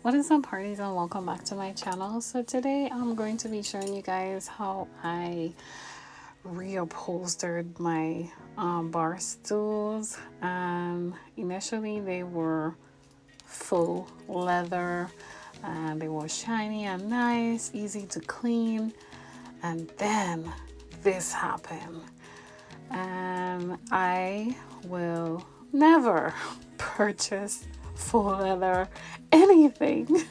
What is up, parties, and welcome back to my channel. So today I'm going to be showing you guys how I reupholstered my bar stools. And initially they were faux leather and they were shiny and nice, easy to clean. And then this happened, and I will never purchase faux leather anything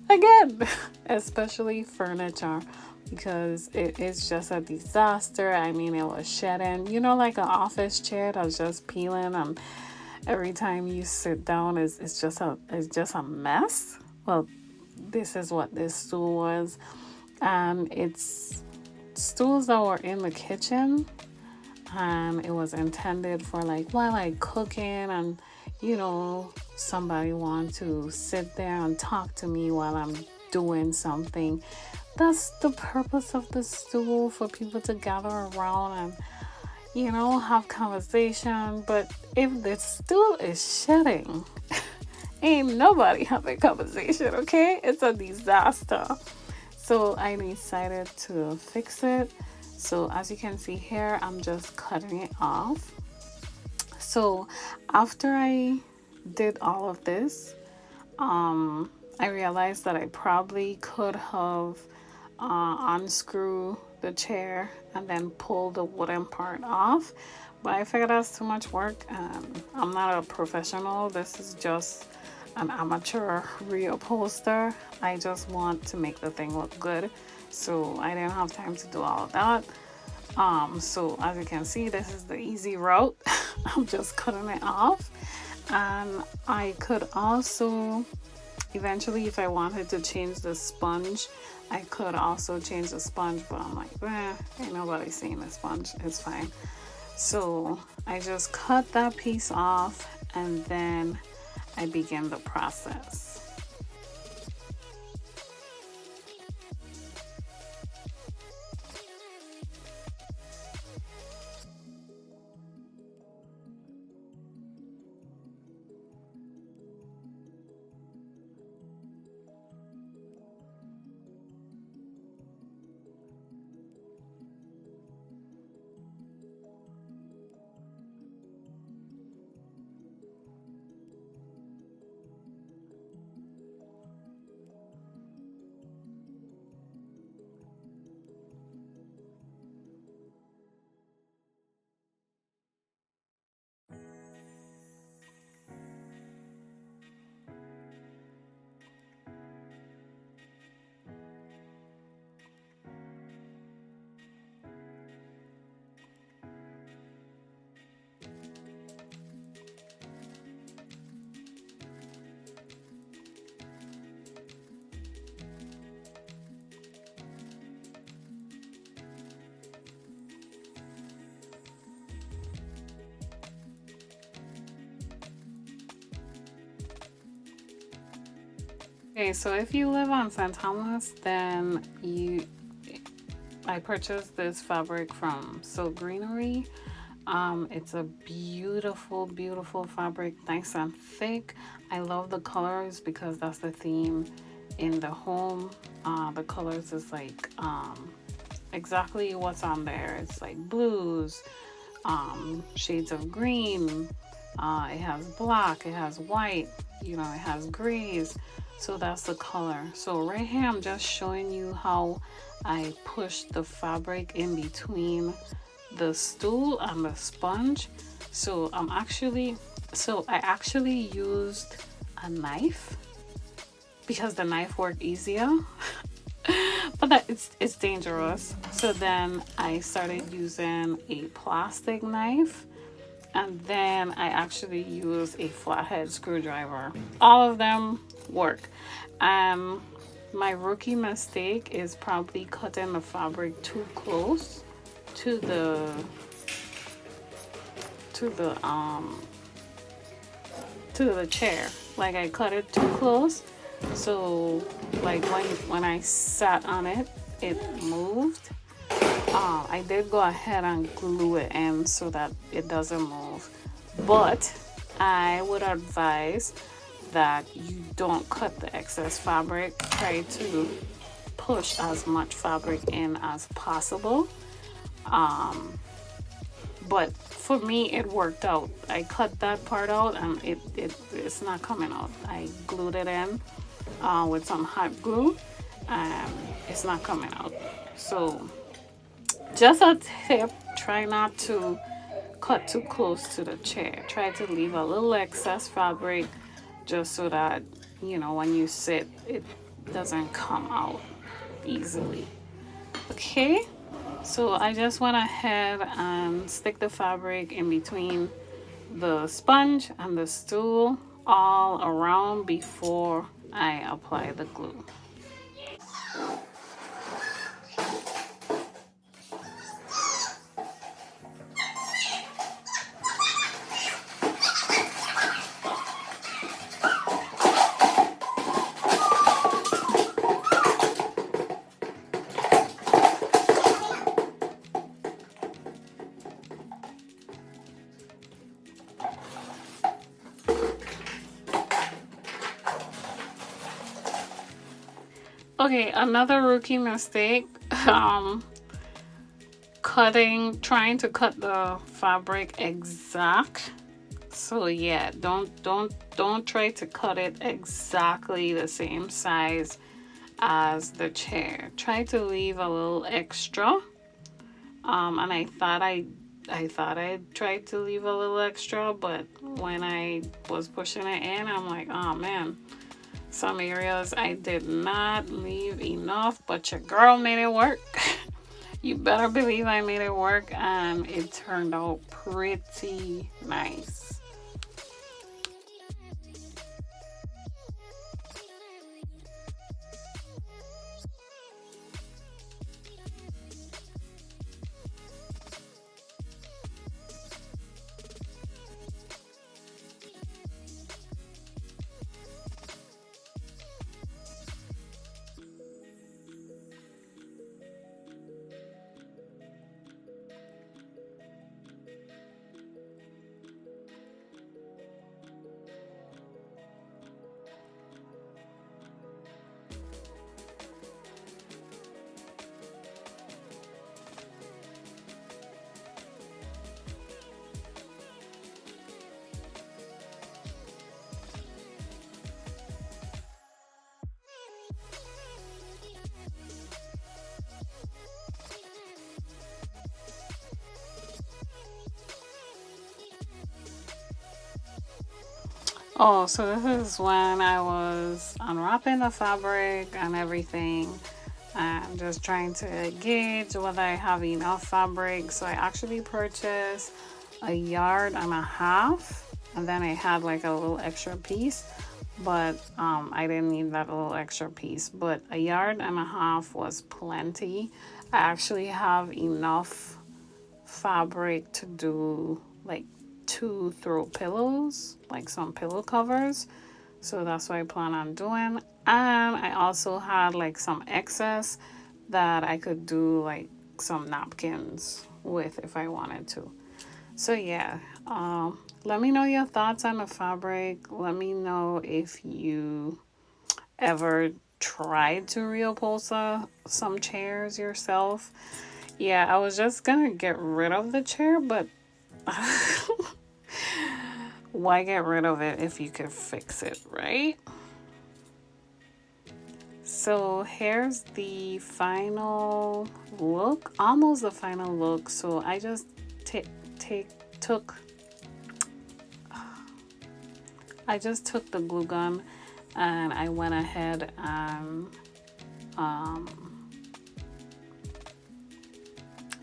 again, especially furniture, because it is just a disaster. I mean, it was shedding, like an office chair that's just peeling, and every time you sit down, it's just a mess. Well, this is what this stool was, and it's stools that were in the kitchen, and it was intended for like while I cooking, and somebody want to sit there and talk to me while I'm doing something. That's the purpose of the stool, for people to gather around and have conversation. But if the stool is shedding, ain't nobody having conversation. Okay, it's a disaster. So I decided to fix it. So as you can see here, I'm just cutting it off. So after I did all of this, I realized that I probably could have unscrewed the chair and then pull the wooden part off, but I figured that's too much work, and I'm not a professional. This is just an amateur reupholster. I just want to make the thing look good, so I didn't have time to do all of that. So as you can see, this is the easy route. I'm just cutting it off, and I could also eventually, if I wanted to change the sponge, I could also change the sponge, but I'm like, ain't nobody seeing the sponge, it's fine. So I just cut that piece off, and then I begin the process. Okay, so if you live on St. Thomas, then I purchased this fabric from So Greenery. It's a beautiful, beautiful fabric, nice and thick. I love the colors because that's the theme in the home. The colors is like exactly what's on there. It's like blues, shades of green. It has black, it has white, it has grays. So that's the color. So right here, I'm just showing you how I push the fabric in between the stool and the sponge. So I actually used a knife because the knife worked easier. But it's dangerous. So then I started using a plastic knife, and then I actually use a flathead screwdriver. All of them work. My rookie mistake is probably cutting the fabric too close to the chair. Like, I cut it too close, so like when I sat on it, it moved. I did go ahead and glue it in so that it doesn't move, but I would advise that you don't cut the excess fabric. Try to push as much fabric in as possible. But for me, it worked out. I cut that part out and it's not coming out. I glued it in with some hot glue and it's not coming out. So just a tip, try not to cut too close to the chair. Try to leave a little excess fabric just so that, you know, when you sit, it doesn't come out easily. Okay, so I just went ahead and stick the fabric in between the sponge and the stool all around before I apply the glue. Okay, another rookie mistake, trying to cut the fabric exact. So yeah, don't try to cut it exactly the same size as the chair. Try to leave a little extra. And I thought I tried to leave a little extra, but when I was pushing it in, I'm like, oh man. Some areas I did not leave enough, but your girl made it work. You better believe I made it work, and it turned out pretty nice. Oh, so this is when I was unwrapping the fabric and everything and just trying to gauge whether I have enough fabric. So I actually purchased 1.5 yards, and then I had like a little extra piece, but I didn't need that little extra piece. But 1.5 yards was plenty. I actually have enough fabric to do like 2 throw pillows, like some pillow covers. So that's what I plan on doing. And I also had like some excess that I could do like some napkins with if I wanted to. So yeah, let me know your thoughts on the fabric. Let me know if you ever tried to reupholster some chairs yourself. Yeah, I was just gonna get rid of the chair, but why get rid of it if you could fix it, right? So here's the final look, almost the final look. So I just took the glue gun and I went ahead and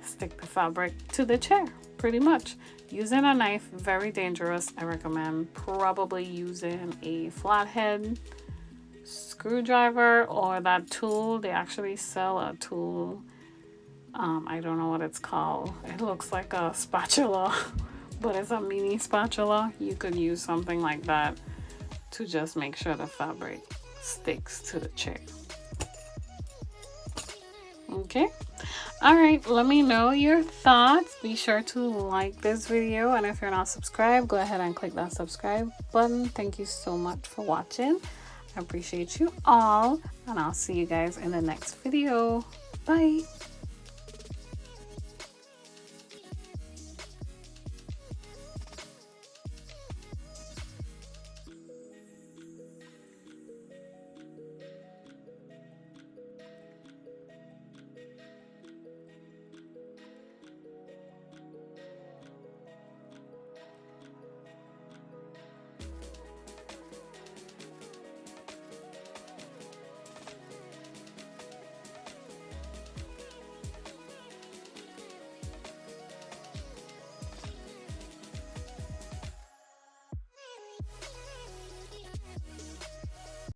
stick the fabric to the chair, pretty much. Using a knife, very dangerous. I recommend probably using a flathead screwdriver or that tool. They actually sell a tool. I don't know what it's called. It looks like a spatula, but it's a mini spatula. You could use something like that to just make sure the fabric sticks to the chair. Okay, All right, let me know your thoughts. Be sure to like this video, and if you're not subscribed, go ahead and click that subscribe button. Thank you so much for watching. I appreciate you all, and I'll see you guys in the next video. Bye.